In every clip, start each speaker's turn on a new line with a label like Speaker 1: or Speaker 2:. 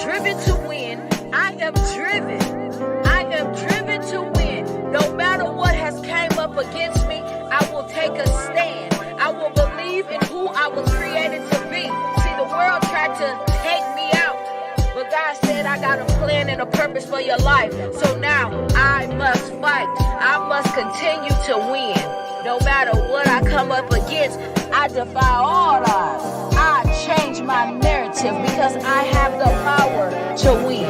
Speaker 1: driven to win. I am driven. I am driven to win. No matter what has came up against me, I will take a stand. I will believe in who I was created to be. See, the world tried to take me out, but God said I got a plan and a purpose for your life. So now I must fight. I must continue to win. No matter what I come up against, I defy all odds. I change my narrative because I have the power to win.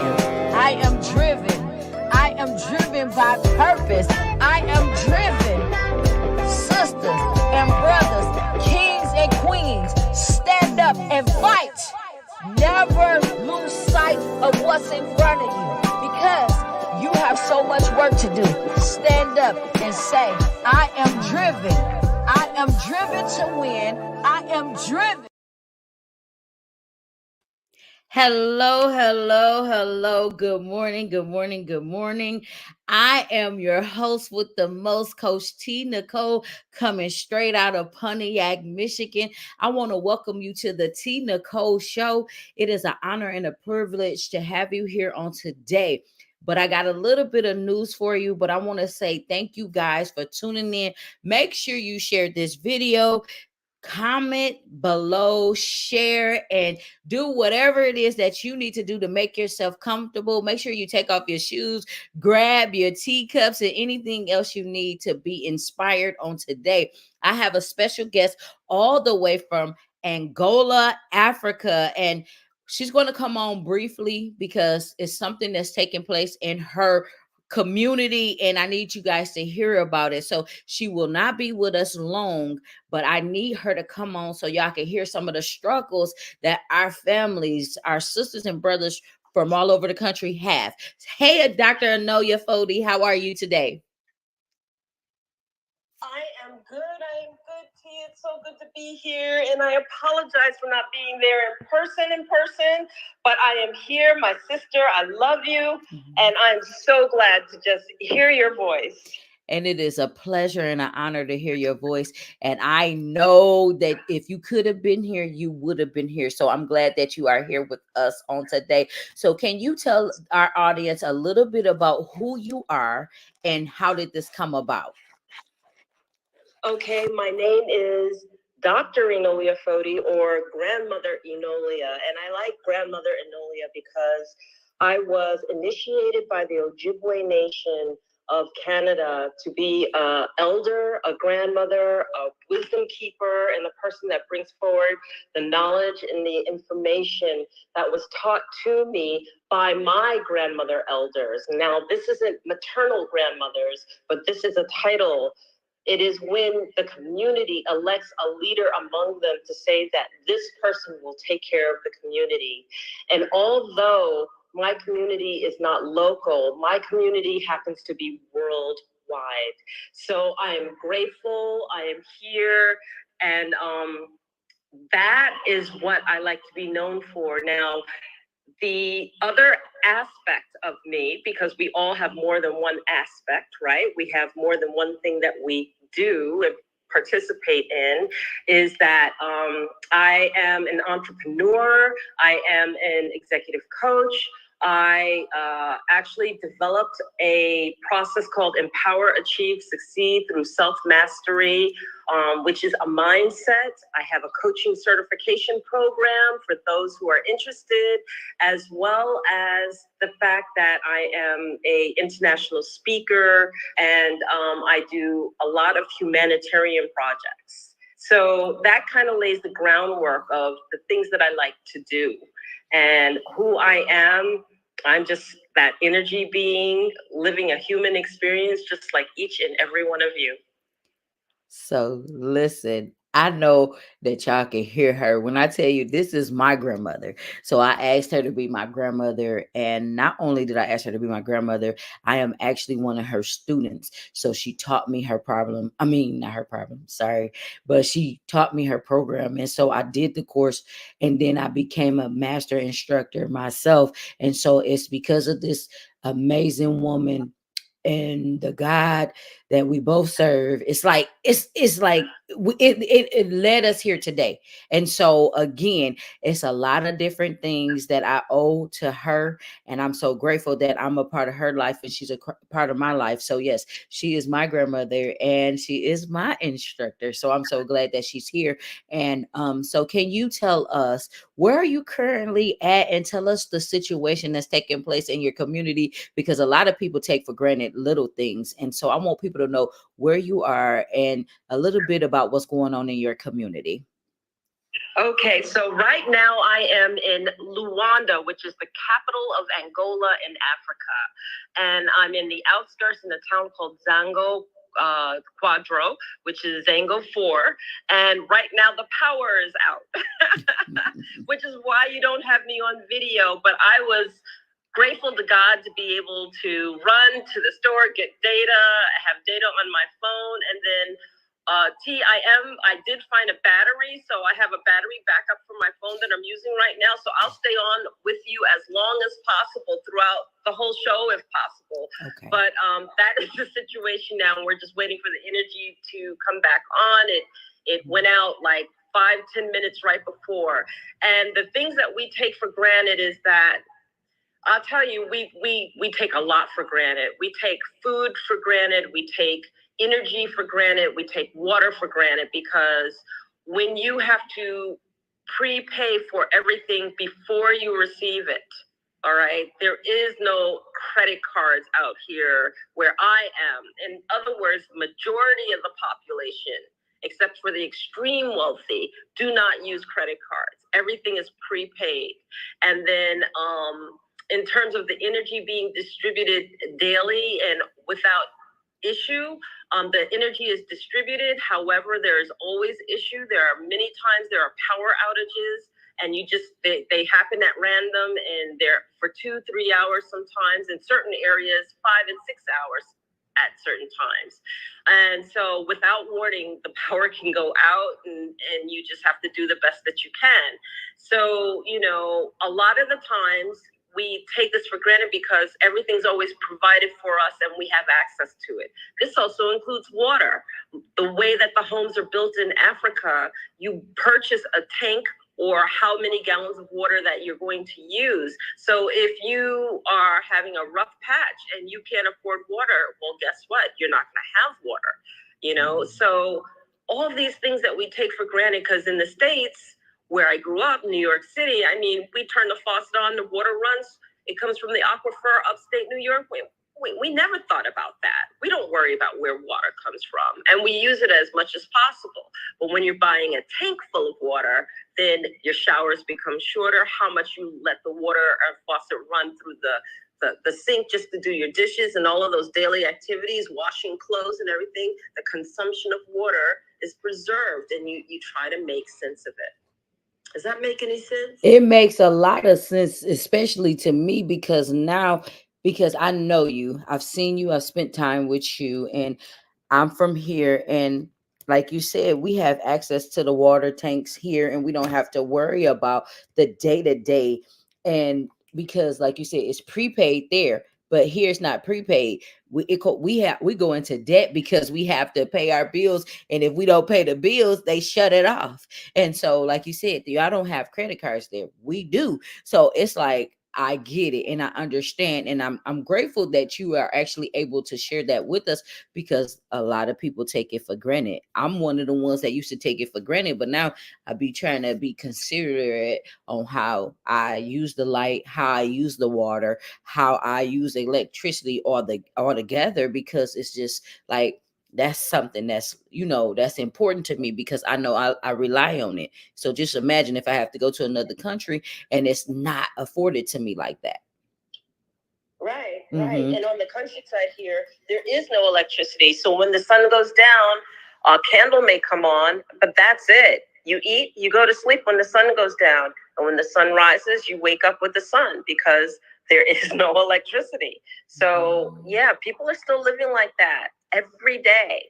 Speaker 1: I am driven. I am driven by purpose. I am driven. Sisters and brothers, kings and queens, stand up and fight. Never lose sight of what's in front of you because you have so much work to do. Stand up and say, I am driven. I am driven to win. I am driven. Hello, hello, hello. Good morning, good morning, good morning. I am your host with the most, Coach Tea Nicole, coming straight out of Pontiac, Michigan. I want to welcome you to the Tea Nicole Show. It is an honor and a privilege to have you here on today. But I got a little bit of news for you, but I want to say thank you guys for tuning in. Make sure you share this video. Comment below, share, and do whatever it is that you need to do to make yourself comfortable. Make sure you take off your shoes, grab your teacups, and anything else you need to be inspired on today. I have a special guest all the way from Angola, Africa, and she's going to come on briefly because it's something that's taking place in her community, and I need you guys to hear about it. So she will not be with us long, but I need her to come on so y'all can hear some of the struggles that our families, our sisters and brothers from all over the country have. Hey, Dr. Enolia Foti, how are you today?
Speaker 2: I am good. I am good, T. It's so good to be here, and I apologize for not being there in person, but I am here. My sister, I love you, and I'm so glad to just hear your voice.
Speaker 1: And it is a pleasure and an honor to hear your voice. And I know that if you could have been here, you would have been here. So I'm glad that you are here with us on today. So can you tell our audience a little bit about who you are and how did this come about?
Speaker 2: Okay, my name is Dr. Enolia Foti, or Grandmother Enolia. And I like Grandmother Enolia because I was initiated by the Ojibwe Nation of Canada to be an elder, a grandmother, a wisdom keeper, and the person that brings forward the knowledge and the information that was taught to me by my grandmother elders. Now, this isn't maternal grandmothers, but this is a title. It is when the community elects a leader among them to say that this person will take care of the community. And although my community is not local, my community happens to be worldwide. So I am grateful, I am here, and that is what I like to be known for. Now, the other aspect of me, because we all have more than one aspect, right? We have more than one thing that we do and participate in, is that I am an entrepreneur. I am an executive coach. I actually developed a process called Empower, Achieve, Succeed through Self-Mastery, which is a mindset. I have a coaching certification program for those who are interested, as well as the fact that I am an international speaker, and I do a lot of humanitarian projects. So that kind of lays the groundwork of the things that I like to do. And who I am, I'm just that energy being, living a human experience, just like each and every one of you.
Speaker 1: So listen, I know that y'all can hear her when I tell you this is my grandmother. So I asked her to be my grandmother. And not only did I ask her to be my grandmother, I am actually one of her students. So she taught me her problem. I mean, not her problem, sorry, but she taught me her program. And so I did the course, and then I became a master instructor myself. And so it's because of this amazing woman and the God that we both serve. It's like it led us here today. And so again, it's a lot of different things that I owe to her, and I'm so grateful that I'm a part of her life and she's a part of my life. So yes, she is my grandmother and she is my instructor. So I'm so glad that she's here. And so can you tell us where are you currently at, and tell us the situation that's taking place in your community, because a lot of people take for granted little things. And so I want people to know where you are and a little bit about what's going on in your community.
Speaker 2: Okay, so right now I am in Luanda, which is the capital of Angola in Africa. And I'm in the outskirts in a town called Zango Quadro, which is Zango 4. And right now the power is out, which is why you don't have me on video. But I was grateful to God to be able to run to the store, get data, have data on my phone, and then I did find a battery, so I have a battery backup for my phone that I'm using right now. So I'll stay on with you as long as possible throughout the whole show, if possible. Okay. But that is the situation now. We're just waiting for the energy to come back on. It went out like 5-10 minutes right before. And the things that we take for granted is that I'll tell you, we take a lot for granted. We take food for granted. We take energy for granted. We take water for granted, because when you have to prepay for everything before you receive it, all right, there is no credit cards out here where I am. In other words, majority of the population, except for the extreme wealthy, do not use credit cards. Everything is prepaid. And then in terms of the energy being distributed daily and without issue, the energy is distributed. However, there's always issue. There are many times there are power outages, and they happen at random, and they're for 2-3 hours sometimes, in certain areas 5 and 6 hours at certain times. And so without warning, the power can go out, and you just have to do the best that you can. So, a lot of the times we take this for granted because everything's always provided for us and we have access to it. This also includes water. The way that the homes are built in Africa, you purchase a tank or how many gallons of water that you're going to use. So if you are having a rough patch and you can't afford water, well, guess what? You're not going to have water, So all of these things that we take for granted, because in the States, where I grew up, New York City, I mean, we turn the faucet on, the water runs. It comes from the aquifer upstate New York. We never thought about that. We don't worry about where water comes from, and we use it as much as possible. But when you're buying a tank full of water, then your showers become shorter. How much you let the water faucet run through the sink just to do your dishes and all of those daily activities, washing clothes and everything, the consumption of water is preserved, and you try to make sense of it. Does that make any sense?
Speaker 1: It makes a lot of sense, especially to me, because I know you, I've seen you, I've spent time with you, and I'm from here. And like you said, we have access to the water tanks here, and we don't have to worry about the day to day. And because, like you said, it's prepaid there, but here it's not prepaid. We go into debt because we have to pay our bills, and if we don't pay the bills, they shut it off. And so, like you said, y'all don't have credit cards there. We do. So it's like, I get it and I understand. And I'm grateful that you are actually able to share that with us, because a lot of people take it for granted. I'm one of the ones that used to take it for granted, but now I be trying to be considerate on how I use the light, how I use the water, how I use electricity all together, because it's just like, that's something that's important to me, because I know I rely on it. So just imagine if I have to go to another country and it's not afforded to me like that.
Speaker 2: Right. And on the countryside here, there is no electricity. So when the sun goes down, a candle may come on, but that's it. You eat, you go to sleep when the sun goes down. And when the sun rises, you wake up with the sun, because there is no electricity. So yeah, people are still living like that every day.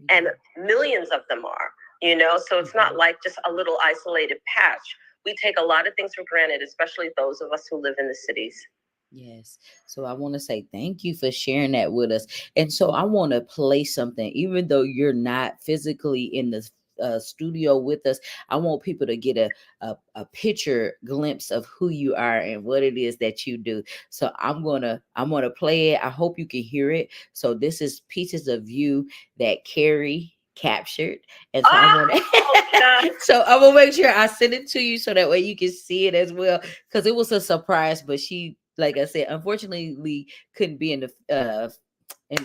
Speaker 2: And millions of them are, so it's not like just a little isolated patch. We take a lot of things for granted, especially those of us who live in the cities.
Speaker 1: Yes. So I want to say thank you for sharing that with us. And so I want to play something, even though you're not physically in the studio with us. I want people to get a picture glimpse of who you are and what it is that you do. So I'm gonna play it. I hope you can hear it. So this is pieces of you that Carrie captured. And so I want to so I'm gonna make sure I send it to you so that way you can see it as well, because it was a surprise. But she, like I said, unfortunately, we couldn't be in the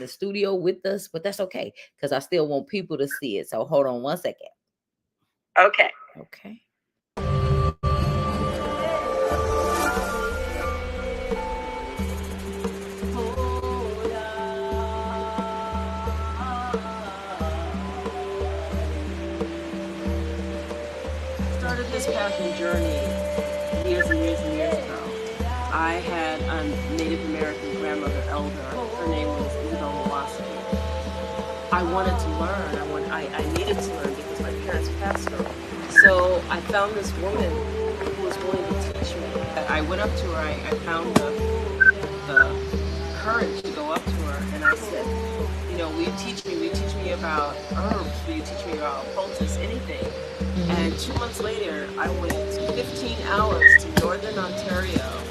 Speaker 1: studio with us, but that's okay because I still want people to see it. So hold on one second.
Speaker 2: Okay.
Speaker 1: Okay.
Speaker 2: Started this path and journey years and years and years ago. I had a Native American grandmother elder. Her name was Enolia Foti. I wanted to learn. I needed to learn because my parents passed her. So I found this woman who was willing to teach me. I went up to her. I found the courage to go up to her, and I said, will you teach me? Will you teach me about herbs? Will you teach me about poultice? Anything. And 2 months later, I went 15 hours to Northern Ontario,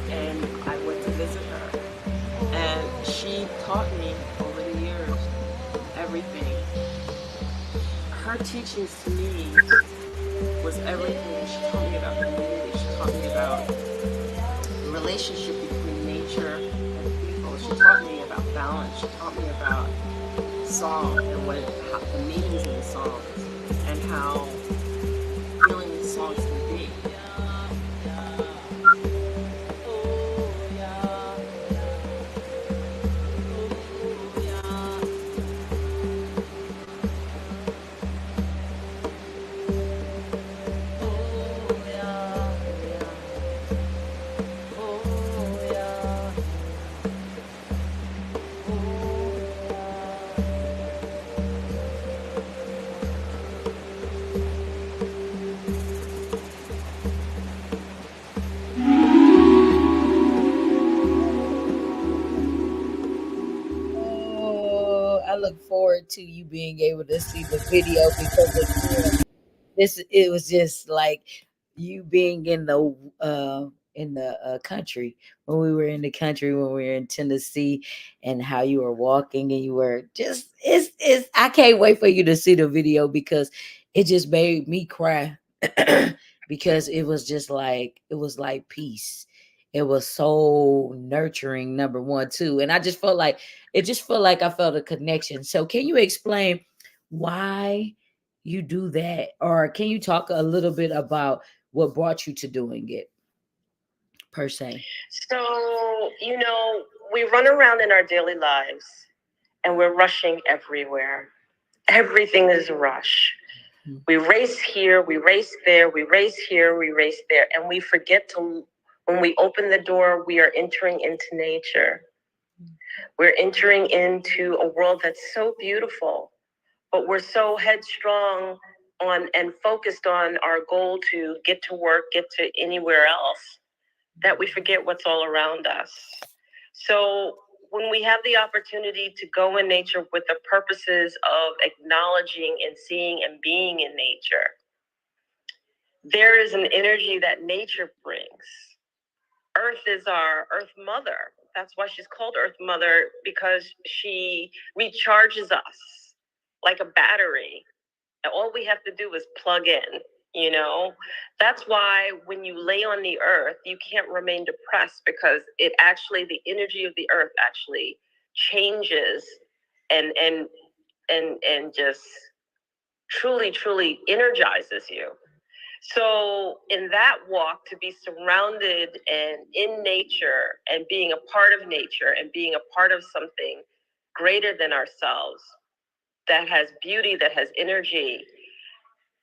Speaker 2: and I went to visit her. And she taught me over the years everything. Her teachings to me was everything. She taught me about community. She taught me about the relationship between nature and people. She taught me about balance. She taught me about song and the meanings of the songs and how healing the songs can be.
Speaker 1: Oh, I look forward to you being able to see the video because again, it was just like you being in the country, when we were in the country, when we were in Tennessee, and how you were walking and you were just it's I can't wait for you to see the video because it just made me cry because it was just like it was like peace. It was so nurturing, number one, too. And I just felt like I felt a connection. So can you explain why you do that, or can you talk a little bit about what brought you to doing it per se?
Speaker 2: So, we run around in our daily lives and we're rushing everywhere. Everything is a rush. We race here, we race there, we race here, we race there, and we forget to, when we open the door, we are entering into nature. We're entering into a world that's so beautiful, but we're so headstrong on and focused on our goal to get to work, get to anywhere else, that we forget what's all around us. So when we have the opportunity to go in nature with the purposes of acknowledging and seeing and being in nature, there is an energy that nature brings. Earth is our Earth Mother. That's why she's called Earth Mother, because she recharges us like a battery. And all we have to do is plug in. That's why when you lay on the earth, you can't remain depressed, because the energy of the earth actually changes and just truly, truly energizes you. So in that walk, to be surrounded and in nature and being a part of nature and being a part of something greater than ourselves, that has beauty, that has energy,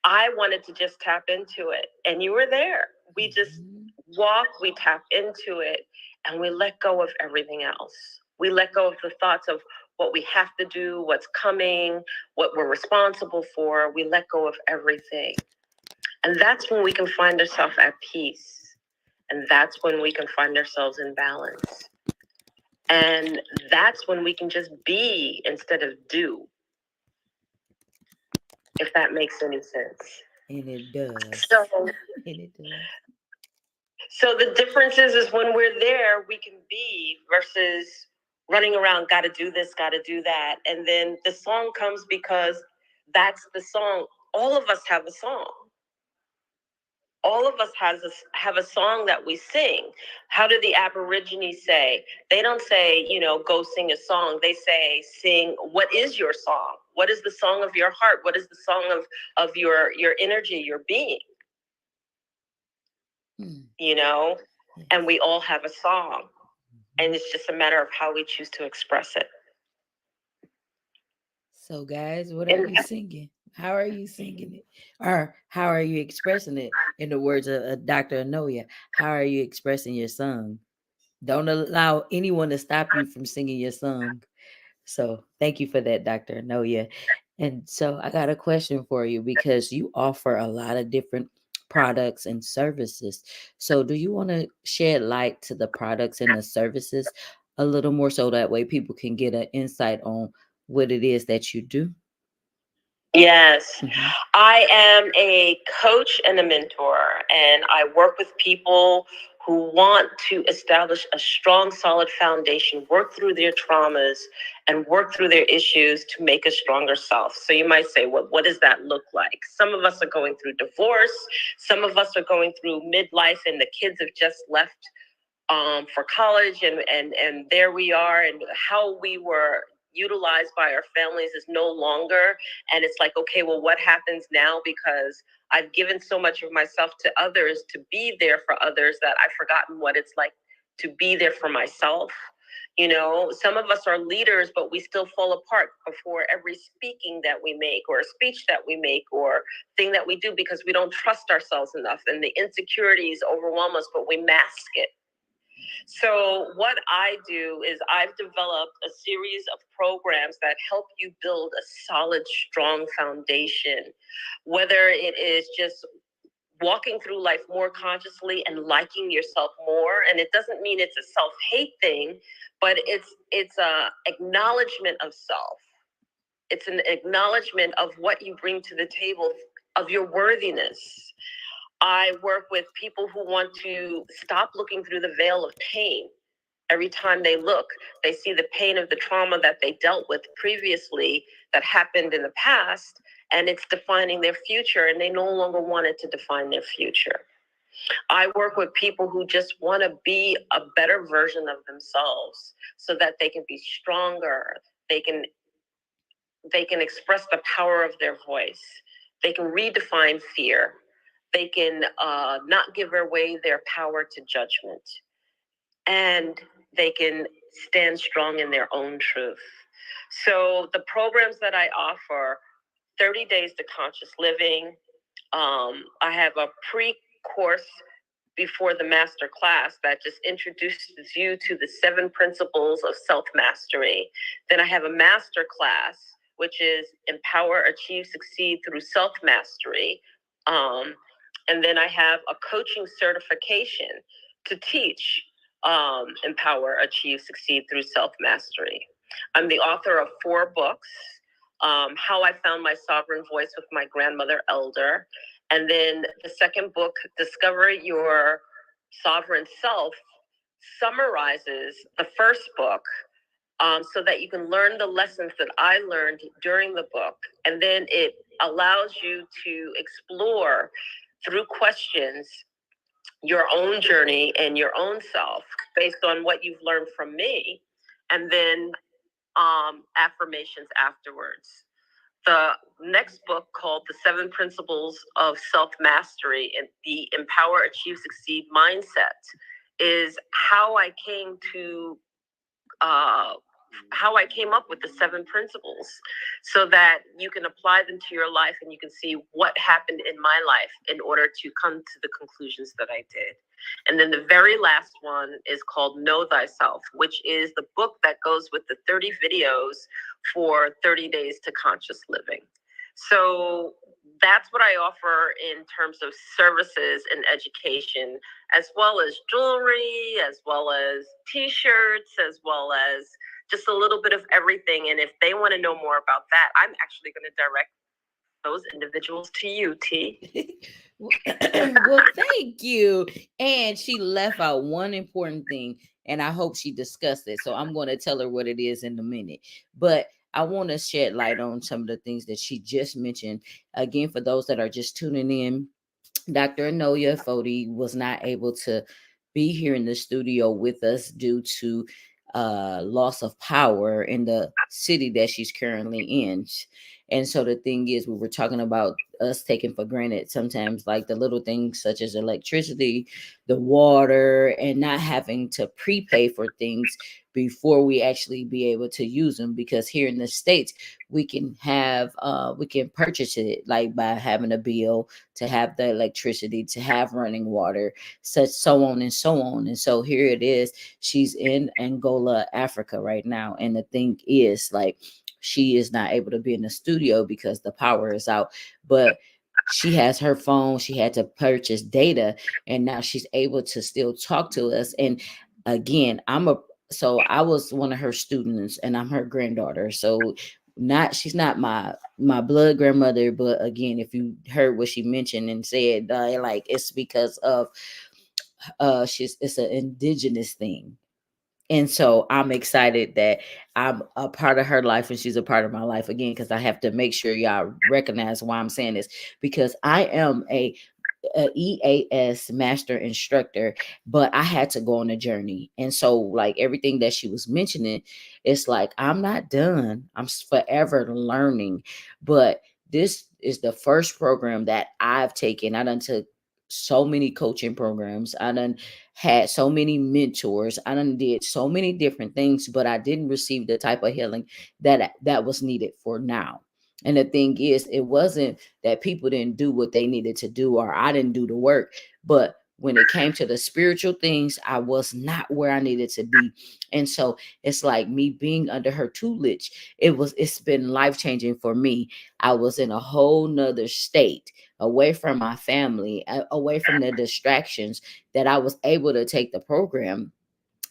Speaker 2: I wanted to just tap into it. And you were there. We just walk, we tap into it, and we let go of everything else. We let go of the thoughts of what we have to do, what's coming, what we're responsible for. We let go of everything. And that's when we can find ourselves at peace. And that's when we can find ourselves in balance. And that's when we can just be instead of do. If that makes any sense.
Speaker 1: And it does.
Speaker 2: So,
Speaker 1: and it does.
Speaker 2: So the difference is when we're there, we can be versus running around, got to do this, got to do that. And then the song comes because that's the song. All of us have a song. All of us have a song that we sing. How do the Aborigines say? They don't say, go sing a song. They say, sing, what is your song? What is the song of your heart? What is the song of your energy, your being? And we all have a song. And it's just a matter of how we choose to express it.
Speaker 1: So, guys, what are you singing? How are you singing it? Or how are you expressing it? In the words of Dr. Enolia, how are you expressing your song? Don't allow anyone to stop you from singing your song. So, thank you for that, Dr. Enolia. And so, I got a question for you because you offer a lot of different products and services. So, do you want to shed light to the products and the services a little more so that way people can get an insight on what it is that you do?
Speaker 2: Yes. I am a coach and a mentor, and I work with people who want to establish a strong, solid foundation, work through their traumas, and work through their issues to make a stronger self. So you might say, well, what does that look like? Some of us are going through divorce. Some of us are going through midlife, and the kids have just left for college, and there we are, and how we were utilized by our families is no longer. And it's like, okay, well, what happens now? Because I've given so much of myself to others to be there for others that I've forgotten what it's like to be there for myself. Some of us are leaders, but we still fall apart before every speaking that we make or a speech that we make or thing that we do because we don't trust ourselves enough, and the insecurities overwhelm us, but we mask it. So what I do is I've developed a series of programs that help you build a solid, strong foundation, whether it is just walking through life more consciously and liking yourself more. And it doesn't mean it's a self-hate thing, but it's a acknowledgement of self. It's an acknowledgement of what you bring to the table, of your worthiness. I work with people who want to stop looking through the veil of pain. Every time they look, they see the pain of the trauma that they dealt with previously that happened in the past, and it's defining their future, and they no longer want it to define their future. I work with people who just want to be a better version of themselves so that they can be stronger. They can express the power of their voice. They can redefine fear. They can not give away their power to judgment. And they can stand strong in their own truth. So the programs that I offer, 30 Days to Conscious Living. I have a pre-course before the master class that just introduces you to the 7 principles of self-mastery. Then I have a master class, which is Empower, Achieve, Succeed through Self-Mastery. And then I have a coaching certification to teach Empower, Achieve, Succeed through Self-Mastery. I'm the author of 4 books. How I Found My Sovereign Voice with My Grandmother Elder. And then the second book, Discover Your Sovereign Self, summarizes the first book so that you can learn the lessons that I learned during the book. And then it allows you to explore through questions your own journey and your own self based on what you've learned from me. And then affirmations afterwards. The next book, called The 7 Principles of Self-Mastery and the Empower, Achieve, Succeed mindset, is how I came up with the 7 principles so that you can apply them to your life and you can see what happened in my life in order to come to the conclusions that I did. And then the very last one is called Know Thyself, which is the book that goes with the 30 videos for 30 Days to Conscious Living. So that's what I offer in terms of services and education, as well as jewelry, as well as t-shirts, as well as just a little bit of everything. And if they want to know more about that, I'm actually going to direct those individuals to you, T.
Speaker 1: Well, thank you. And she left out one important thing, and I hope she discussed it. So I'm going to tell her what it is in a minute. But I want to shed light on some of the things that she just mentioned. Again, for those that are just tuning in, Dr. Enolia Foti was not able to be here in the studio with us due to loss of power in the city that she's currently in. And so the thing is, we were talking about us taking for granted sometimes, like the little things such as electricity, the water, and not having to prepay for things before we actually be able to use them. Because here in the States, we can purchase it like by having a bill to have the electricity, to have running water, such so on and so on. And so here it is. She's in Angola, Africa right now. And the thing is, like, she is not able to be in the studio because the power is out. But she has her phone, she had to purchase data, and now she's able to still talk to us. And again, I was one of her students and I'm her granddaughter. So not she's not my blood grandmother, but again, if you heard what she mentioned and said, like, it's because of it's an indigenous thing. And so I'm excited that I'm a part of her life and she's a part of my life again, because I have to make sure y'all recognize why I'm saying this, because I am a EAS master instructor, but I had to go on a journey. And so, like, everything that she was mentioning, it's like, I'm not done. I'm forever learning. But this is the first program that I've taken. I done took so many coaching programs. I done had so many mentors. I done did so many different things, but I didn't receive the type of healing that was needed for now. And the thing is, it wasn't that people didn't do what they needed to do or I didn't do the work, but when it came to the spiritual things, I was not where I needed to be. And so it's like me being under her tutelage, it's been life changing for me. I was in a whole nother state, away from my family, away from the distractions, that I was able to take the program.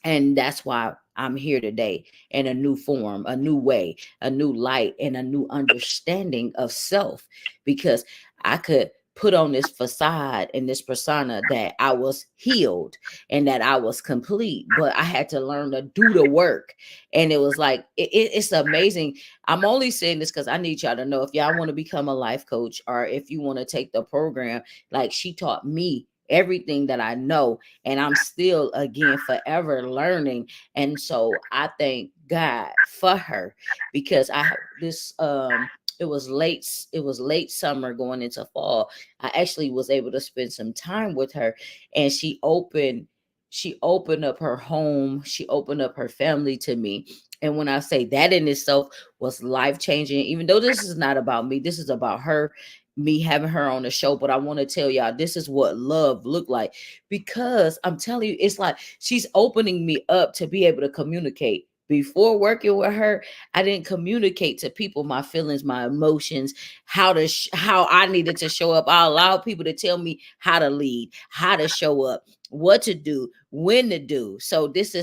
Speaker 1: And that's why I'm here today in a new form, a new way, a new light, and a new understanding of self. Because I could put on this facade and this persona that I was healed and that I was complete, but I had to learn to do the work. And it was like, it's amazing. I'm only saying this because I need y'all to know, if y'all want to become a life coach or if you want to take the program, like, she taught me everything that I know, and I'm still again forever learning. And so I thank God for her, because I this it was late summer going into fall. I actually was able to spend some time with her, and she opened up her home, she opened up her family to me. And when I say that in itself was life changing, even though this is not about me, this is about her, me having her on the show. But I want to tell y'all, this is what love looked like, because I'm telling you, it's like she's opening me up to be able to communicate. Before working with her, I didn't communicate to people my feelings, my emotions, how I needed to show up. I allowed people to tell me how to lead, how to show up, what to do, when to do. So this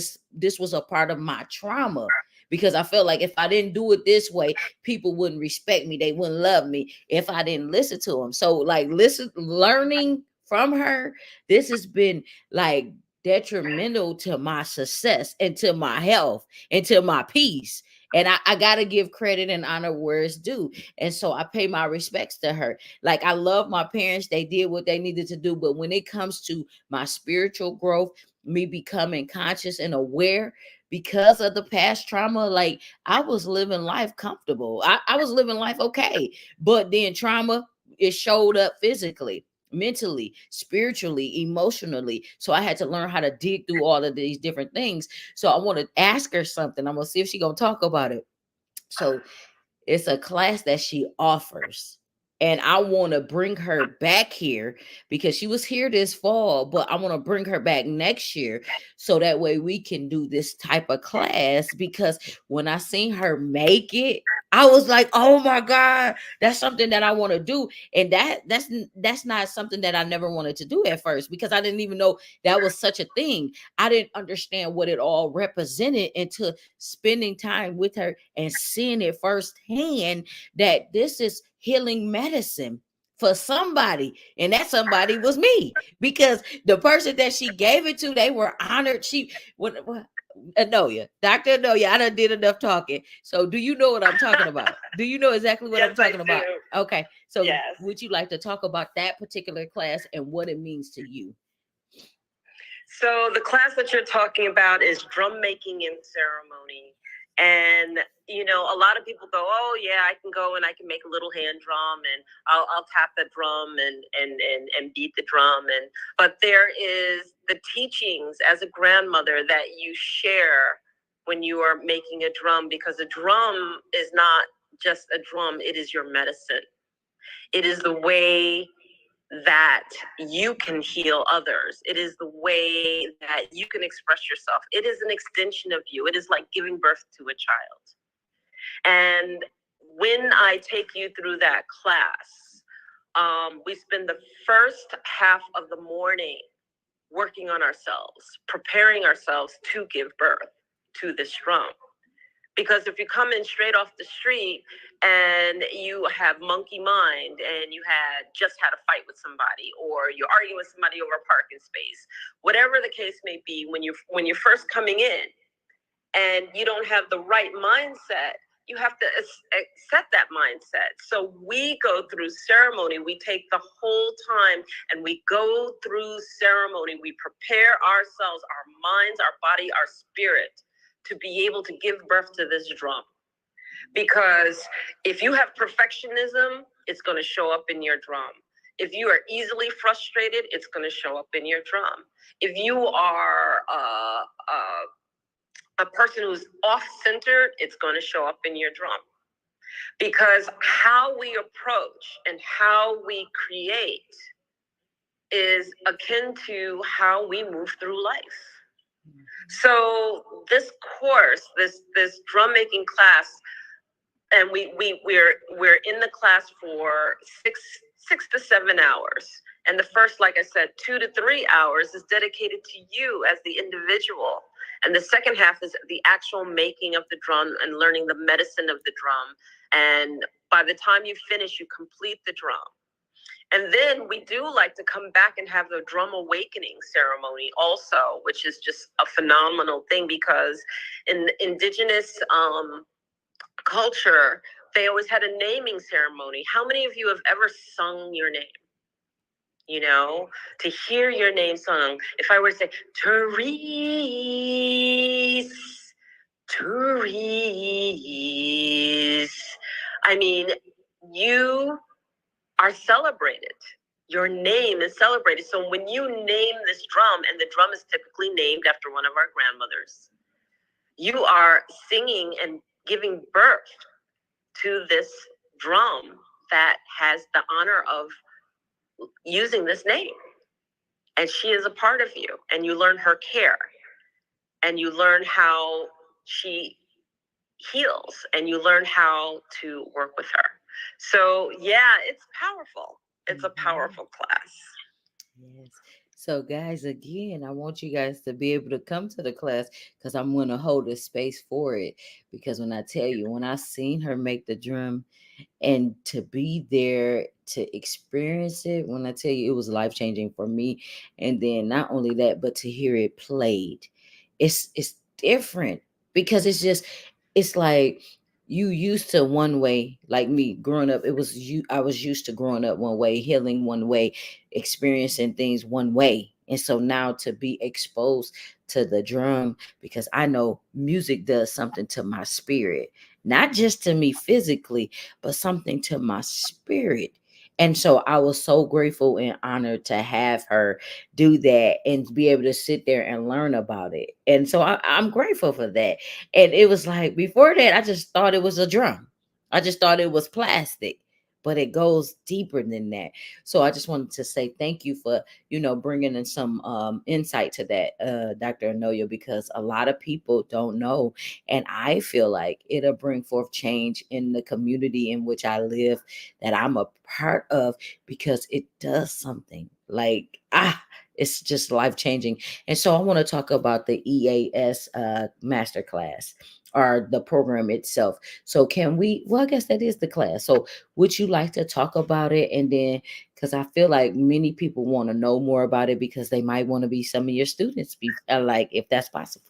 Speaker 1: was a part of my trauma, because I felt like if I didn't do it this way, people wouldn't respect me, they wouldn't love me if I didn't listen to them. So, like, learning from her, this has been like detrimental to my success and to my health and to my peace. And I gotta give credit and honor where it's due. And so I pay my respects to her. Like, I love my parents, they did what they needed to do. But when it comes to my spiritual growth, me becoming conscious and aware because of the past trauma, like, I was living life comfortable. I was living life okay. But then trauma, it showed up physically, mentally, spiritually, emotionally. So I had to learn how to dig through all of these different things. So I want to ask her something. I'm gonna see if she gonna talk about it. So it's a class that she offers. And I want to bring her back here because she was here this fall, but I want to bring her back next year so that way we can do this type of class. Because when I seen her make it, I was like, oh my God, that's something that I want to do. And that's not something that I never wanted to do at first, because I didn't even know that was such a thing. I didn't understand what it all represented until spending time with her and seeing it firsthand, that this is healing medicine for somebody, and that somebody was me, because the person that she gave it to, they were honored. She what Enolia, Dr. Enolia, I done did enough talking. So do you know what I'm talking about? Do you know exactly what
Speaker 2: Yes,
Speaker 1: I'm
Speaker 2: I
Speaker 1: talking about?
Speaker 2: do.
Speaker 1: Okay, so
Speaker 2: Yes.
Speaker 1: would you like to talk about that particular class and what it means to you?
Speaker 2: So the class that you're talking about is drum making in ceremony. And a lot of people go, oh yeah, I can go and I can make a little hand drum, and I'll tap the drum and beat the drum. But there is the teachings as a grandmother that you share when you are making a drum, because a drum is not just a drum, it is your medicine. It is the way that you can heal others. It is the way that you can express yourself. It is an extension of you. It is like giving birth to a child. And when I take you through that class, we spend the first half of the morning working on ourselves, preparing ourselves to give birth to this drum. Because if you come in straight off the street and you have monkey mind and you had just had a fight with somebody, or you're arguing with somebody over a parking space, whatever the case may be, when you're first coming in and you don't have the right mindset, you have to set that mindset. So we go through ceremony. We take the whole time and we go through ceremony. We prepare ourselves, our minds, our body, our spirit, to be able to give birth to this drum. Because if you have perfectionism, it's going to show up in your drum. If you are easily frustrated, it's going to show up in your drum. If you are a person who's off-centered, it's going to show up in your drum. Because how we approach and how we create is akin to how we move through life. So this course, this drum making class, and we're in the class for six to 7 hours. And the first, like I said, 2 to 3 hours is dedicated to you as the individual. And the second half is the actual making of the drum and learning the medicine of the drum. And by the time you finish, you complete the drum. And then we do like to come back and have the drum awakening ceremony also, which is just a phenomenal thing, because in indigenous culture, they always had a naming ceremony. How many of you have ever sung your name? To hear your name sung. If I were to say, Therese, Therese, I mean, you are celebrated. Your name is celebrated. So when you name this drum, and the drum is typically named after one of our grandmothers, you are singing and giving birth to this drum that has the honor of using this name. And she is a part of you, and you learn her care, and you learn how she heals, and you learn how to work with her. So yeah, it's powerful. It's a powerful class.
Speaker 1: Yes. So, guys, again, I want you guys to be able to come to the class, because I'm going to hold a space for it. Because when I tell you, when I seen her make the drum, and to be there to experience it, when I tell you, it was life changing for me. And then not only that, but to hear it played, it's different, because it's like, you used to one way, like me growing up. It was you I was used to growing up one way, healing one way, experiencing things one way. And so now to be exposed to the drum, because I know music does something to my spirit, not just to me physically, but something to my spirit. And so I was so grateful and honored to have her do that and be able to sit there and learn about it. And so I'm grateful for that. And it was like, before that, I just thought it was a drum. I just thought it was plastic. but it goes deeper than that. So I just wanted to say thank you for, bringing in some insight to that, Dr. Enolia, because a lot of people don't know. And I feel like it'll bring forth change in the community in which I live, that I'm a part of, because it does something like, it's just life changing. And so I want to talk about the EAS masterclass, or the program itself. So can we, well, I guess that is the class. So would you like to talk about it? And then, because I feel like many people want to know more about it, because they might want to be some of your students, like, if that's possible.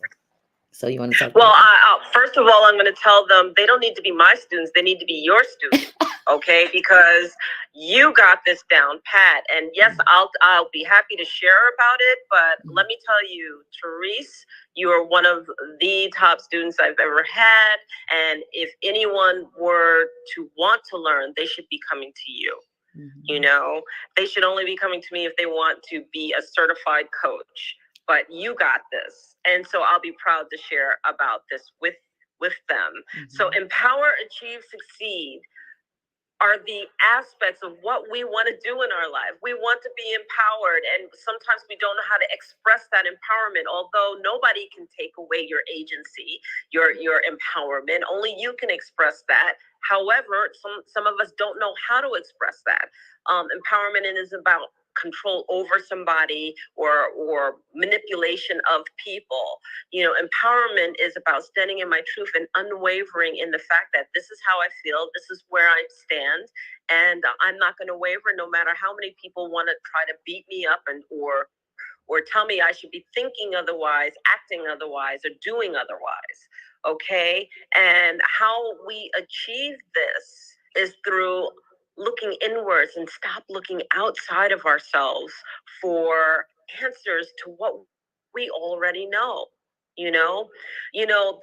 Speaker 1: So you want to talk
Speaker 2: Well,
Speaker 1: about
Speaker 2: first of all, I'm going to tell them they don't need to be my students. They need to be your students. Okay, because you got this down pat. And yes, I'll be happy to share about it. But let me tell you, Therese, you are one of the top students I've ever had. And if anyone were to want to learn, they should be coming to you. They should only be coming to me if they want to be a certified coach. But you got this. And so I'll be proud to share about this with them. So empower, achieve, succeed are the aspects of what we want to do in our life. We want to be empowered, and sometimes we don't know how to express that empowerment, although nobody can take away your agency, your empowerment. Only you can express that. However, some of us don't know how to express that. Empowerment is about control over somebody or manipulation of people. Empowerment is about standing in my truth and unwavering in the fact that this is how I feel, this is where I stand, and I'm not going to waver no matter how many people want to try to beat me up or tell me I should be thinking otherwise, acting otherwise, or doing otherwise. Okay? And how we achieve this is through looking inwards and stop looking outside of ourselves for answers to what we already know.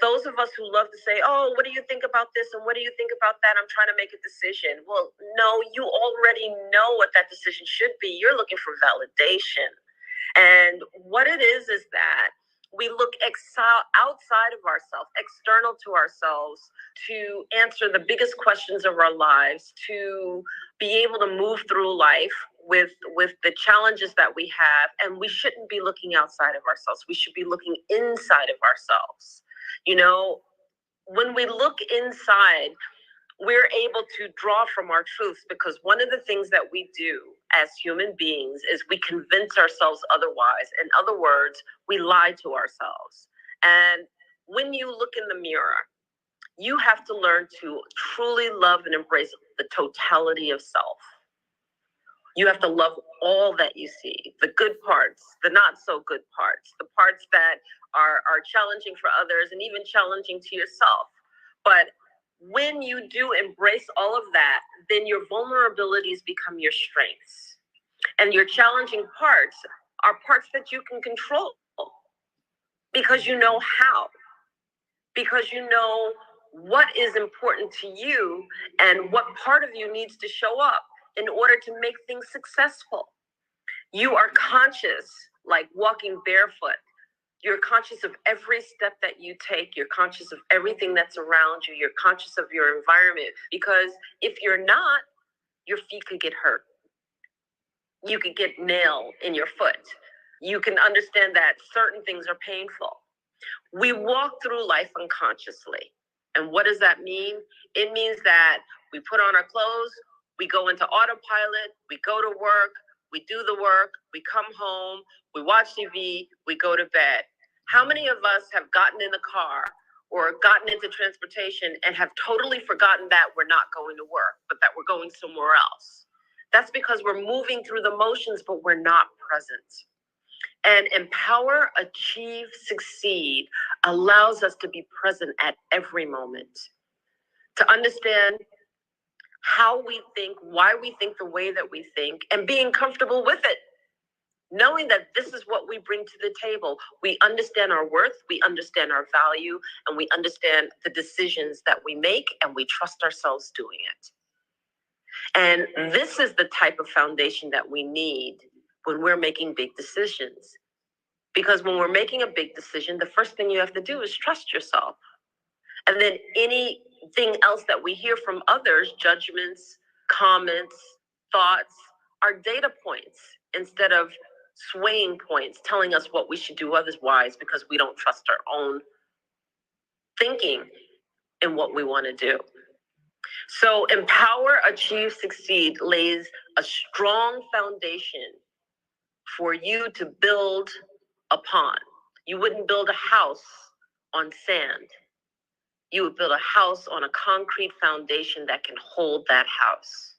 Speaker 2: Those of us who love to say, oh, what do you think about this? And what do you think about that? I'm trying to make a decision. Well, no, you already know what that decision should be. You're looking for validation. And what it is that we look outside of ourselves, external to ourselves, to answer the biggest questions of our lives, to be able to move through life with the challenges that we have. And we shouldn't be looking outside of ourselves. We should be looking inside of ourselves. When we look inside, we're able to draw from our truths, because one of the things that we do as human beings is we convince ourselves otherwise. In other words, we lie to ourselves. And when you look in the mirror, you have to learn to truly love and embrace the totality of self. You have to love all that you see, the good parts, the not so good parts, the parts that are challenging for others and even challenging to yourself. But when you do embrace all of that, then your vulnerabilities become your strengths. And your challenging parts are parts that you can control because you know how, because you know what is important to you and what part of you needs to show up in order to make things successful. You are conscious, like walking barefoot. You're conscious of every step that you take. You're conscious of everything that's around you. You're conscious of your environment, because if you're not, your feet could get hurt. You could get nail in your foot. You can understand that certain things are painful. We walk through life unconsciously. And what does that mean? It means that we put on our clothes, we go into autopilot, we go to work, we do the work, we come home, we watch TV, we go to bed. How many of us have gotten in the car or gotten into transportation and have totally forgotten that we're not going to work, but that we're going somewhere else? That's because we're moving through the motions, but we're not present. And empower, achieve, succeed allows us to be present at every moment, to understand how we think, why we think the way that we think, and being comfortable with it. Knowing that this is what we bring to the table. We understand our worth, we understand our value, and we understand the decisions that we make, and we trust ourselves doing it. And this is the type of foundation that we need when we're making big decisions. Because when we're making a big decision, the first thing you have to do is trust yourself. And then anything else that we hear from others, judgments, Comments, thoughts are data points instead of swaying points telling us what we should do otherwise because we don't trust our own thinking in what we want to do. So, empower, achieve, succeed lays a strong foundation for you to build upon. You wouldn't build a house on sand. You would build a house on a concrete foundation that can hold that house.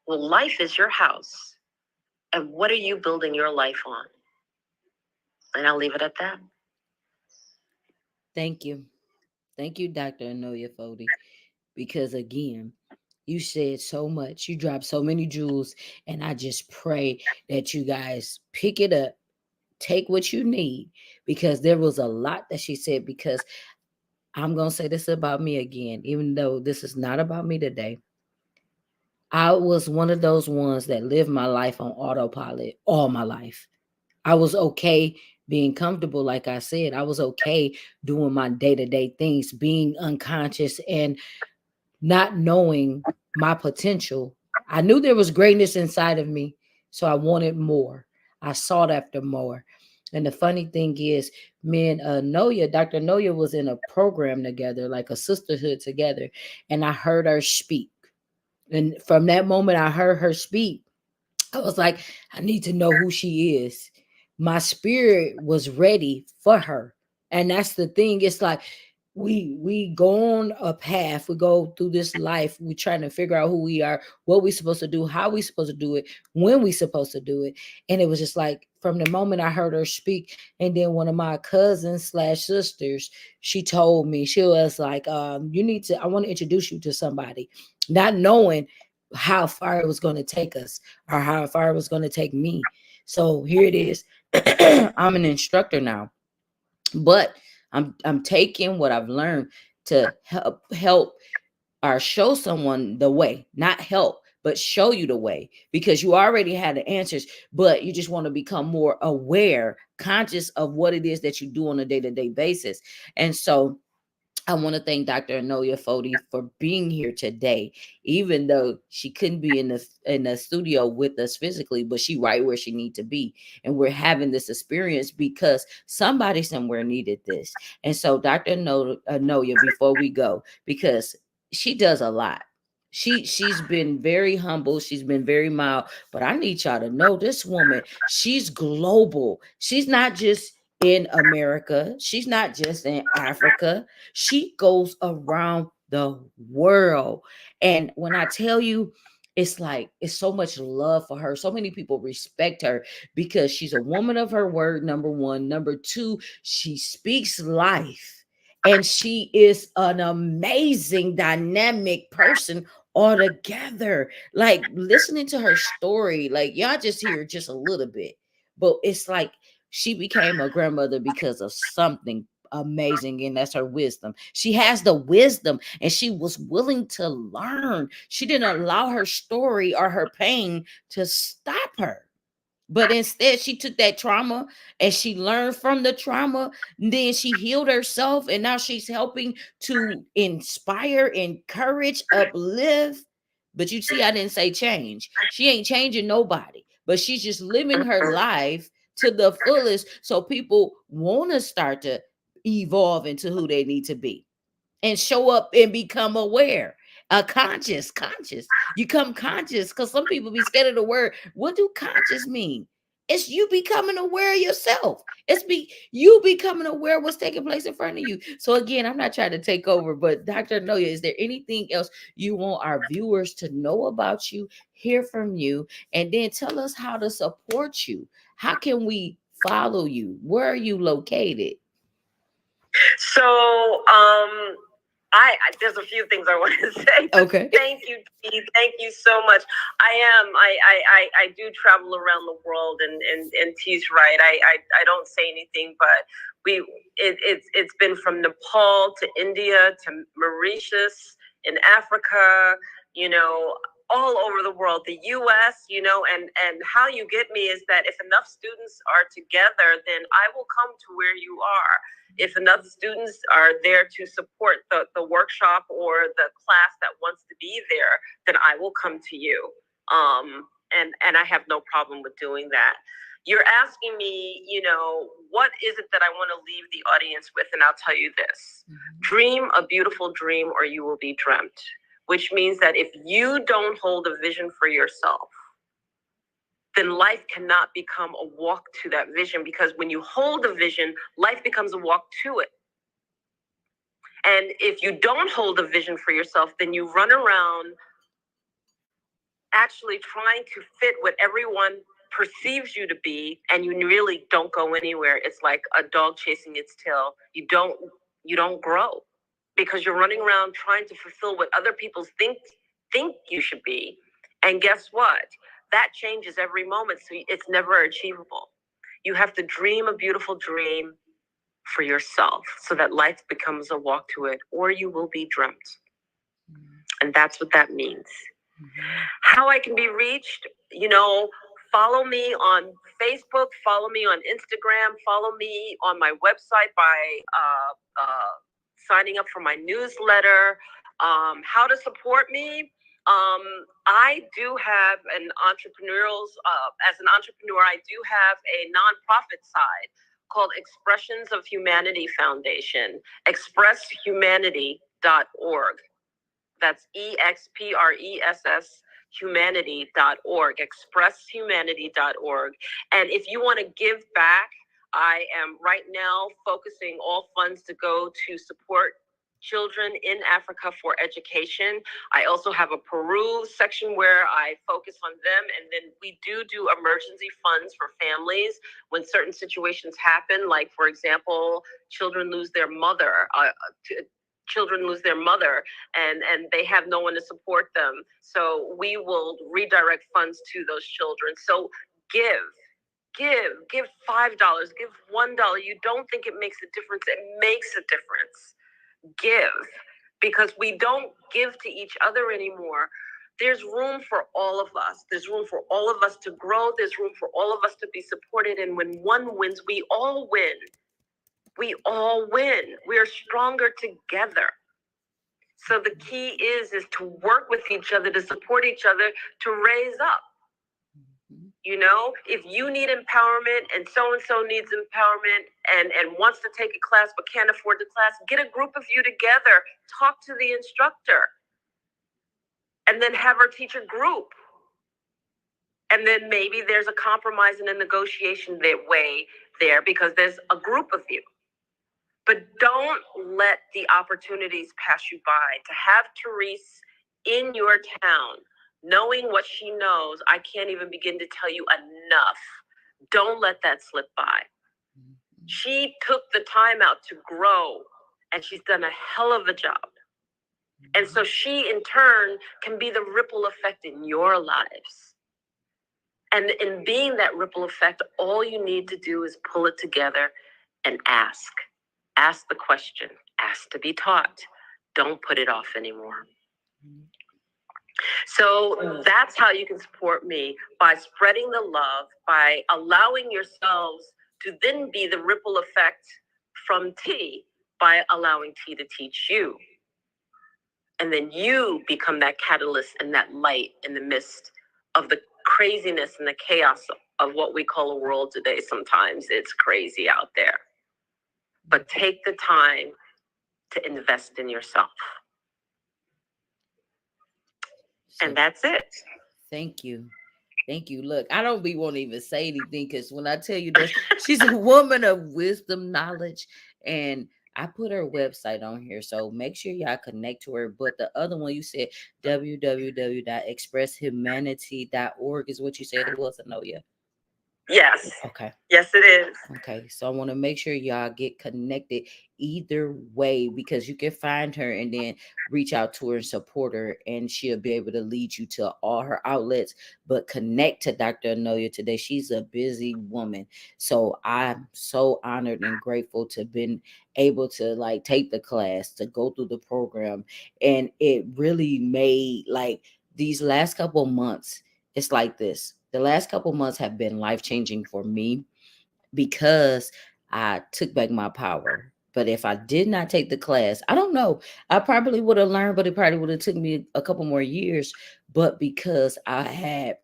Speaker 2: Well, life is your house. And what are you building your life on? And I'll leave it at that.
Speaker 1: Thank you. Thank you, Dr. Enolia Foti. Because again, you said so much. You dropped so many jewels. And I just pray that you guys pick it up, take what you need, because there was a lot that she said. Because I'm going to say this about me again, even though this is not about me today. I was one of those ones that lived my life on autopilot all my life. I was okay being comfortable, like I said. I was okay doing my day to day things, being unconscious and not knowing my potential. I knew there was greatness inside of me, so I wanted more. I sought after more. And the funny thing is, me and Noya, Dr. Noya was in a program together, like a sisterhood together, and I heard her speak. And from that moment I heard her speak, I was like, I need to know who she is. My spirit was ready for her. And that's the thing. It's like we go on a path, we go through this life, we trying to figure out who we are, what we supposed to do, how we supposed to do it, when we supposed to do it. And it was just like from the moment I heard her speak, and then one of my cousins slash sisters, she told me, she was like, you need to, I want to introduce you to somebody, not knowing how far it was going to take us or how far it was going to take me. So here it is. I'm an instructor now, but I'm taking what I've learned to help or show someone the way, not help, but show you the way, because you already had the answers, but you just want to become more aware, conscious of what it is that you do on a day-to-day basis. And so I want to thank Dr. Enolia Foti for being here today, even though she couldn't be in the studio with us physically, but she right where she need to be. And we're having this experience because somebody somewhere needed this. And so Dr. Enolia, before we go, because she does a lot. She's been very humble, she's been very mild, but I need y'all to know this woman, she's global. She's not just in America, she's not just in Africa, she goes around the world. And when I tell you, it's like it's so much love for her. So many people respect her because she's a woman of her word, number one. Number two, she speaks life. And she is an amazing, dynamic person altogether. Like listening to her story, like y'all just hear just a little bit, but it's like she became a grandmother because of something amazing, and that's her wisdom. She has the wisdom and she was willing to learn. She didn't allow her story or her pain to stop her, but instead she took that trauma and she learned from the trauma. Then she healed herself, and now she's helping to inspire, encourage, uplift. But you see, I didn't say change. She ain't changing nobody, but she's just living her life to the fullest, so people want to start to evolve into who they need to be and show up and become aware, conscious. You come conscious, because some people be scared of the word. What do conscious mean? It's you becoming aware of yourself. It's you becoming aware of what's taking place in front of you. So again, I'm not trying to take over, but Dr. Noya, is there anything else you want our viewers to know about you, hear from you, and then tell us how to support you? How can we follow you? Where are you located?
Speaker 2: So, I there's a few things I want to say.
Speaker 1: Okay.
Speaker 2: Thank you, T. Thank you so much. I do travel around the world, and T's right. I don't say anything, but it's been from Nepal to India to Mauritius in Africa. You know, all over the world, the US, and how you get me is that if enough students are together, then I will come to where you are. If enough students are there to support the workshop or the class that wants to be there, then I will come to you. And I have no problem with doing that. You're asking me, what is it that I want to leave the audience with? And I'll tell you this. Dream a beautiful dream or you will be dreamt. Which means that if you don't hold a vision for yourself, then life cannot become a walk to that vision, because when you hold a vision, life becomes a walk to it. And if you don't hold a vision for yourself, then you run around actually trying to fit what everyone perceives you to be, and you really don't go anywhere. It's like a dog chasing its tail. You don't grow, because you're running around trying to fulfill what other people think you should be. And guess what? That changes every moment, so it's never achievable. You have to dream a beautiful dream for yourself so that life becomes a walk to it, or you will be dreamt. And that's what that means. How I can be reached, follow me on Facebook, follow me on Instagram, follow me on my website by signing up for my newsletter. How to support me? I do have as an entrepreneur, I do have a nonprofit side called Expressions of Humanity Foundation, expresshumanity.org. That's EXPRESS humanity.org, expresshumanity.org. And if you want to give back, I am right now focusing all funds to go to support children in Africa for education. I also have a Peru section where I focus on them. And then we do emergency funds for families when certain situations happen. Like, for example, children lose their mother. And they have no one to support them. So we will redirect funds to those children. So give $5, give $1. You don't think it makes a difference. It makes a difference. Give, because we don't give to each other anymore. There's room for all of us. There's room for all of us to grow. There's room for all of us to be supported. And when one wins, we all win. We all win. We are stronger together. So the key is to work with each other, to support each other, to raise up. If you need empowerment and so needs empowerment and wants to take a class but can't afford the class, get a group of you together, talk to the instructor, and then have her teach a group. And then maybe there's a compromise and a negotiation way there, because there's a group of you. But don't let the opportunities pass you by. To have Therese in your town, knowing what she knows, I can't even begin to tell you enough. Don't let that slip by. She took the time out to grow, and she's done a hell of a job. And so she, in turn, can be the ripple effect in your lives. And in being that ripple effect, all you need to do is pull it together and ask. Ask the question. Ask to be taught. Don't put it off anymore. So that's how you can support me, by spreading the love, by allowing yourselves to then be the ripple effect from Tea, by allowing Tea to teach you. And then you become that catalyst and that light in the midst of the craziness and the chaos of what we call a world today. Sometimes it's crazy out there. But take the time to invest in yourself. And that's it.
Speaker 1: Thank you. Thank you. Look, I don't won't even say anything, because when I tell you that she's a woman of wisdom, knowledge, and I put her website on here, so make sure y'all connect to her. But the other one you said, www.expresshumanity.org, is what you said it was, Enolia.
Speaker 2: Yes.
Speaker 1: Okay.
Speaker 2: Yes, it is.
Speaker 1: Okay. So I want to make sure y'all get connected either way, because you can find her and then reach out to her and support her, and she'll be able to lead you to all her outlets. But connect to Dr. Enolia today. She's a busy woman. So I'm so honored and grateful to been able to take the class, to go through the program. And it really made these last couple months, it's like this. The last couple months have been life changing for me because I took back my power. But if I did not take the class, I don't know. I probably would have learned, but it probably would have took me a couple more years. But because I had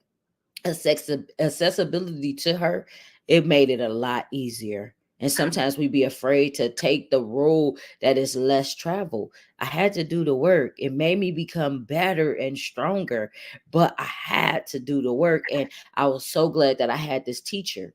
Speaker 1: accessibility to her, it made it a lot easier. And sometimes we be afraid to take the road that is less traveled. I had to do the work. It made me become better and stronger, but I had to do the work. And I was so glad that I had this teacher.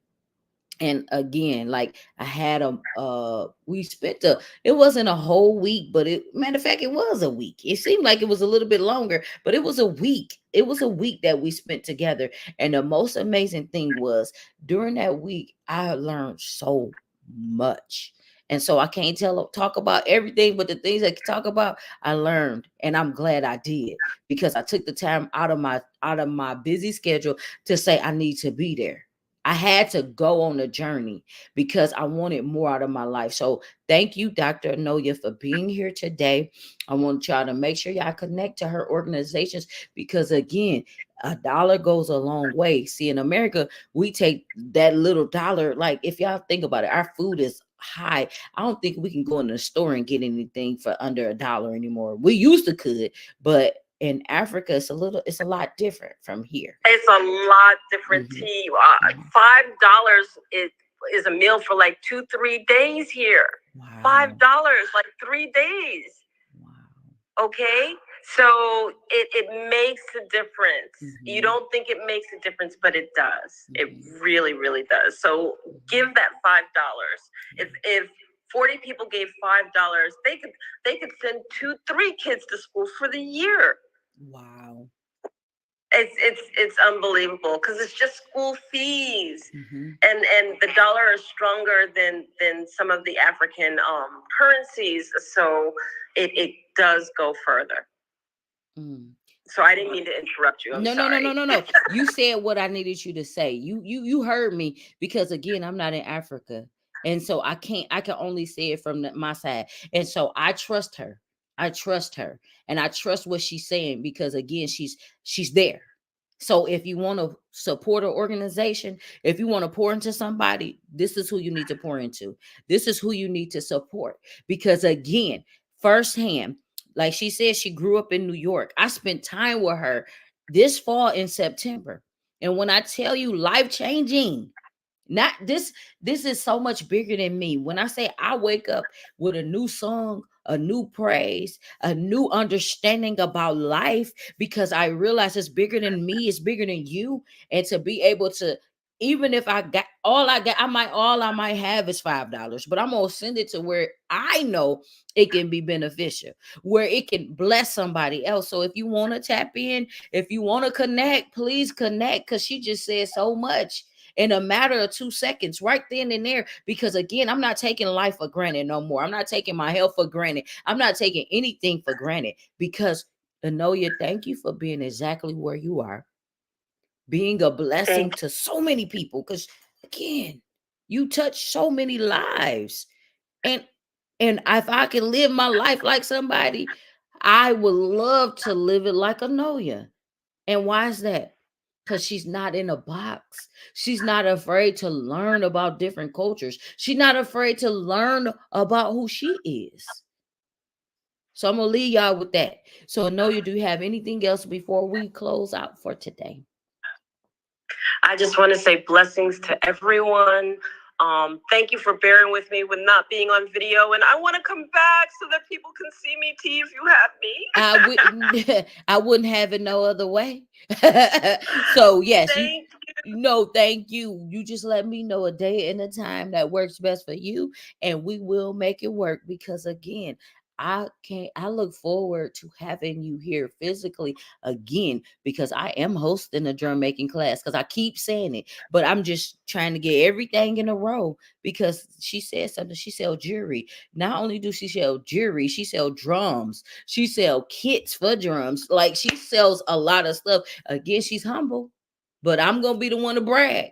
Speaker 1: And again, like I had a we spent a it wasn't a whole week, but it matter of fact, it was a week. It seemed like it was a little bit longer, but it was a week. It was a week that we spent together. And the most amazing thing was during that week, I learned so much. And so I can't talk about everything, but the things I can talk about, I learned, and I'm glad I did because I took the time out of my busy schedule to say I need to be there. I had to go on a journey because I wanted more out of my life. So thank you, Dr. Enolia, for being here today. I want y'all to make sure y'all connect to her organizations because again, a dollar goes a long way. See, in America, we take that little dollar. Like if y'all think about it, our food is high. I don't think we can go in the store and get anything for under a dollar anymore. We used to could, but in Africa, it's a lot different from here.
Speaker 2: It's a lot different.
Speaker 1: Mhm.
Speaker 2: Tea. $5 is a meal for like 2-3 days here.
Speaker 1: Wow.
Speaker 2: $5 like 3 days.
Speaker 1: Wow.
Speaker 2: Okay, so it makes a difference. You don't think it makes a difference, but it does. It really, really does. So give that $5. If 40 people gave $5, they could send 2-3 kids to school for the year.
Speaker 1: Wow.
Speaker 2: It's unbelievable because it's just school fees. And the dollar is stronger than some of the African currencies, so it does go further. So I didn't mean to interrupt you. I'm sorry.
Speaker 1: No. You said what I needed you to say. You heard me because again, I'm not in Africa. And so I can only say it from my side. And so I trust her. I trust her. And I trust what she's saying because again, she's there. So if you want to support an organization, if you want to pour into somebody, this is who you need to pour into. This is who you need to support. Because again, firsthand, like she said, she grew up in New York. I spent time with her this fall in September. And when I tell you life changing, not this is so much bigger than me. When I say I wake up with a new song, a new praise, a new understanding about life, because I realize it's bigger than me, it's bigger than you. And to be able to, even if I got all I got, all I might have is $5, but I'm gonna send it to where I know it can be beneficial, where it can bless somebody else. So if you want to tap in, if you want to connect, please connect, because she just said so much in a matter of 2 seconds, right then and there. Because again, I'm not taking life for granted no more. I'm not taking my health for granted. I'm not taking anything for granted because Enolia, thank you for being exactly where you are, being a blessing to so many people. Because again, you touch so many lives. And if I can live my life like somebody, I would love to live it like Enolia. And why is that? Because she's not in a box. She's not afraid to learn about different cultures. She's not afraid to learn about who she is. So I'm gonna leave y'all with that. So Enolia, do you have anything else before we close out for today?
Speaker 2: I just want to say blessings to everyone. Thank you for bearing with me with not being on video, and I want to come back so that people can see me. T, if you have
Speaker 1: me, I wouldn't have it no other way. So yes,
Speaker 2: thank
Speaker 1: you. No, thank you. You just let me know a day and a time that works best for you, and we will make it work. Because again, I look forward to having you here physically again, because I am hosting a drum making class, because I keep saying it, but I'm just trying to get everything in a row. Because she said something, she sell jewelry. Not only do she sell jewelry, she sell drums, she sell kits for drums, like she sells a lot of stuff. Again, she's humble, but I'm gonna be the one to brag.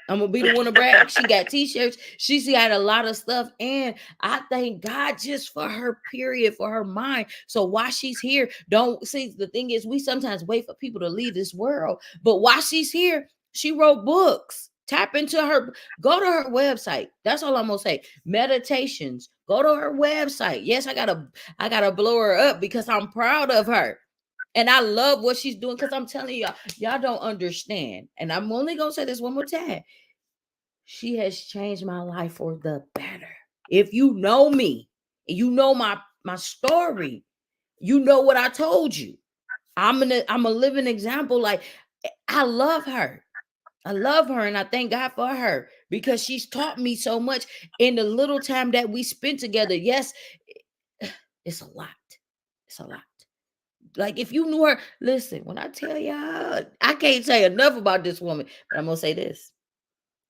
Speaker 1: I'm gonna be the one to brag. She got t-shirts. She's got a lot of stuff. And I thank God just for her, period, for her mind. So while she's here, don't see, the thing is, we sometimes wait for people to leave this world. But while she's here, she wrote books. Tap into her, go to her website. That's all I'm gonna say. Meditations. Go to her website. Yes, I gotta blow her up because I'm proud of her. And I love what she's doing, because I'm telling y'all don't understand. And I'm only gonna say this one more time. She has changed my life for the better. If you know me, and you know my story, you know what I told you. I'm a living example. Like, I love her. I love her, and I thank God for her, because she's taught me so much in the little time that we spent together. Yes, it's a lot. It's a lot. Like, if you knew her, listen, when I tell y'all, I can't say enough about this woman, but I'm gonna say this.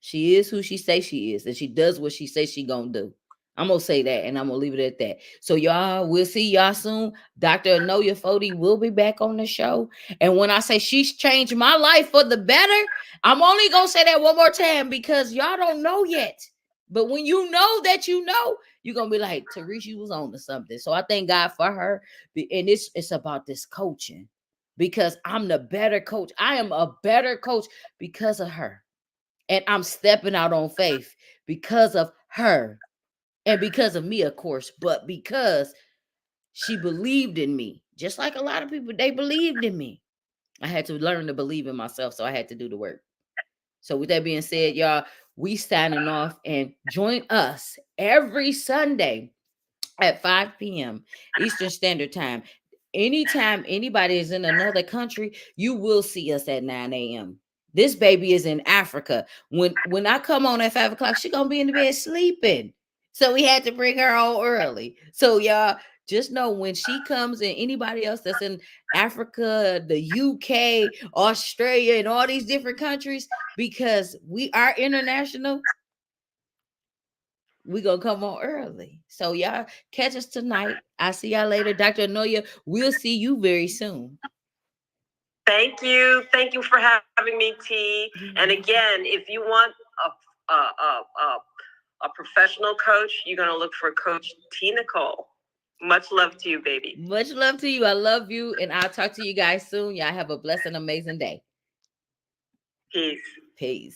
Speaker 1: She is who she say she is, and she does what she say she gonna do. I'm gonna say that, and I'm gonna leave it at that. So y'all, we'll see y'all soon. Dr. Enolia Foti will be back on the show. And when I say she's changed my life for the better, I'm only gonna say that one more time, because y'all don't know yet. But when you know that you know, you're gonna be like, Teresa, you was on to something. So I thank God for her. And it's about this coaching, because I'm the better coach. I am a better coach because of her. And I'm stepping out on faith because of her, and because of me, of course, but because she believed in me. Just like a lot of people, they believed in me. I had to learn to believe in myself, so I had to do the work. So with that being said, y'all, we signing off, and join us every Sunday at 5 p.m. Eastern Standard Time. Anytime anybody is in another country, you will see us at 9 a.m. This baby is in Africa. When I come on at 5 o'clock, she gonna be in the bed sleeping. So we had to bring her on early. So y'all just know, when she comes, and anybody else that's in Africa, the UK, Australia, and all these different countries, because we are international, we gonna come on early. So y'all catch us tonight. I'll see y'all later. Dr. Anoya, we'll see you very soon.
Speaker 2: Thank you. Thank you for having me, T. And again, if you want a professional coach, you're going to look for Coach Tea Nicole. Much love to you, baby.
Speaker 1: Much love to you. I love you. And I'll talk to you guys soon. Y'all have a blessed and amazing day.
Speaker 2: Peace.
Speaker 1: Peace.